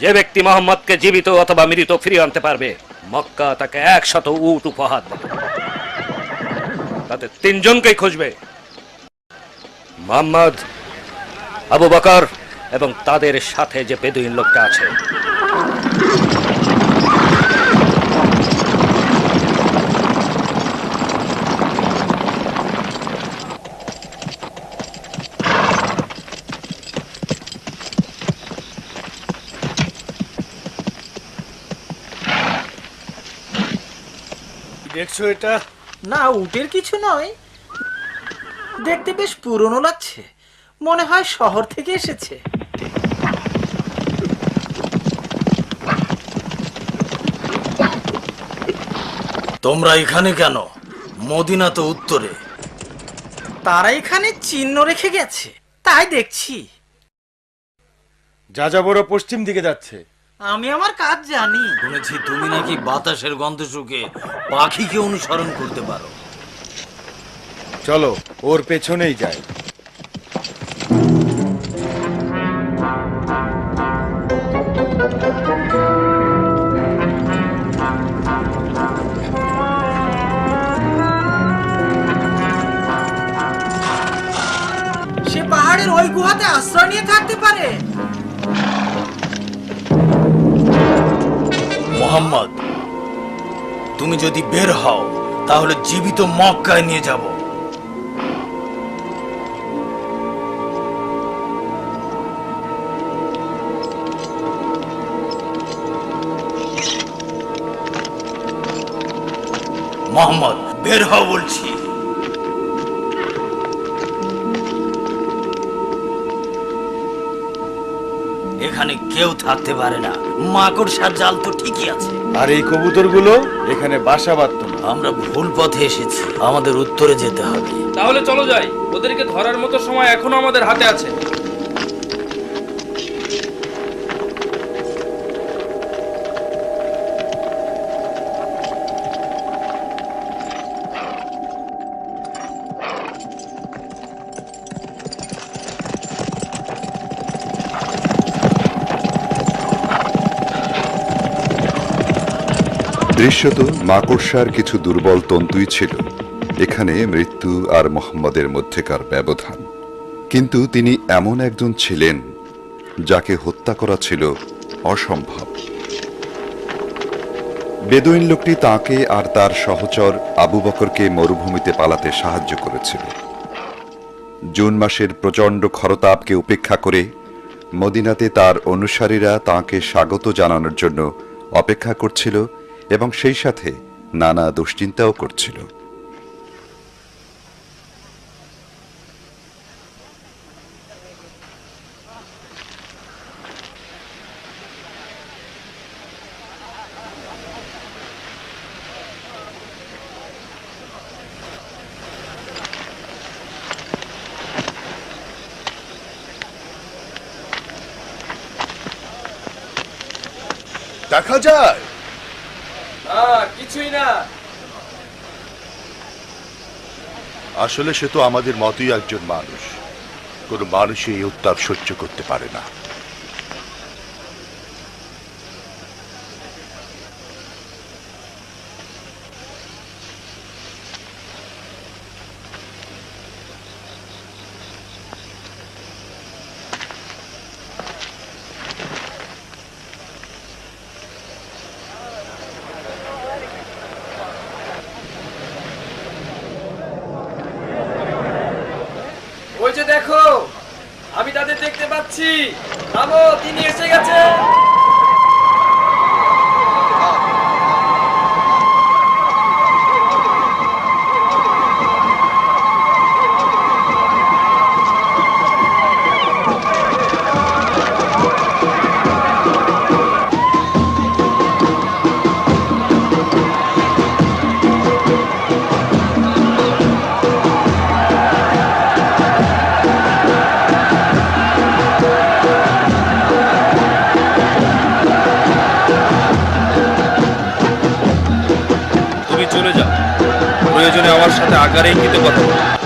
যে ব্যক্তি মোহাম্মদকে জীবিত অথবা মৃত ফিরিয়ে আনতে পারবে, মক্কা তাকে 100 উট উপহার দেবে। তাতে 3 জনকেই খুঁজবে, মোহাম্মদ, আবু বকর এবং তাদের সাথে যে বেদুইন লোকটা আছে। দেখছো এটা? না, উটের কিছু নয়, দেখতে বেশ পুরনো লাগছে, মনে হয় শহর থেকে এসেছে। তোমরা এখানে কেন? মদিনা তো উত্তরে। তারা এখানে চিহ্ন রেখে গেছে, তাই দেখছি। যাযাবরও পশ্চিম দিকে যাচ্ছে। আমি আমার কাজ জানি। শুনেছি তুমি নাকি বাতাসের গন্ধ শুকে পাখিকে অনুসরণ করতে পারো। চলো ওর পেছনেই যাই। সে পাহাড়ের ওই গুহাতে আশ্রয় নিয়ে থাকতে পারে। মোহাম্মদ, তুমি যদি বের হও তাহলে জীবিত মক্কায় নিয়ে যাব। মোহাম্মদ, বের হও বলছি। এখানে কেউ থাকতে পারে না, মাকড়সার জাল তো ঠিকই আছে। আর এই কবুতরগুলো এখানে বাসা বাঁধত না। আমরা ভুল পথে এসেছি, আমাদের উত্তরে যেতে হবে। তাহলে চলো যাই, ওদেরকে ধরার মতো সময় এখনো আমাদের হাতে আছে। দৃশ্যত মাকড়সার কিছু দুর্বল তন্তুই ছিল এখানে মৃত্যু আর মোহাম্মদের মধ্যেকার ব্যবধান। কিন্তু তিনি এমন একজন ছিলেন যাকে হত্যা করা ছিল অসম্ভব। বেদুইন লোকটি তাকে আর তার সহচর আবু বকরকে মরুভূমিতে পালাতে সাহায্য করেছিল। জুন মাসের প্রচণ্ড খরতাপকে উপেক্ষা করে মদিনাতে তার অনুসারীরা তাকে স্বাগত জানানোর জন্য অপেক্ষা করছিল এবং সেই সাথে নানা দুশ্চিন্তাও করছিল। দেখা যায় কিছুই না। আসলে সে তো আমাদের মতোই একজন মানুষ। কোনো মানুষই এই উত্তাপ সহ্য করতে পারে না। ওই যে দেখো, আমি তাদের দেখতে পাচ্ছি। থামো, তিনি এসে গেছে। প্রয়োজনে আমার সাথে আকারে ইঙ্গিতে কথা বলো।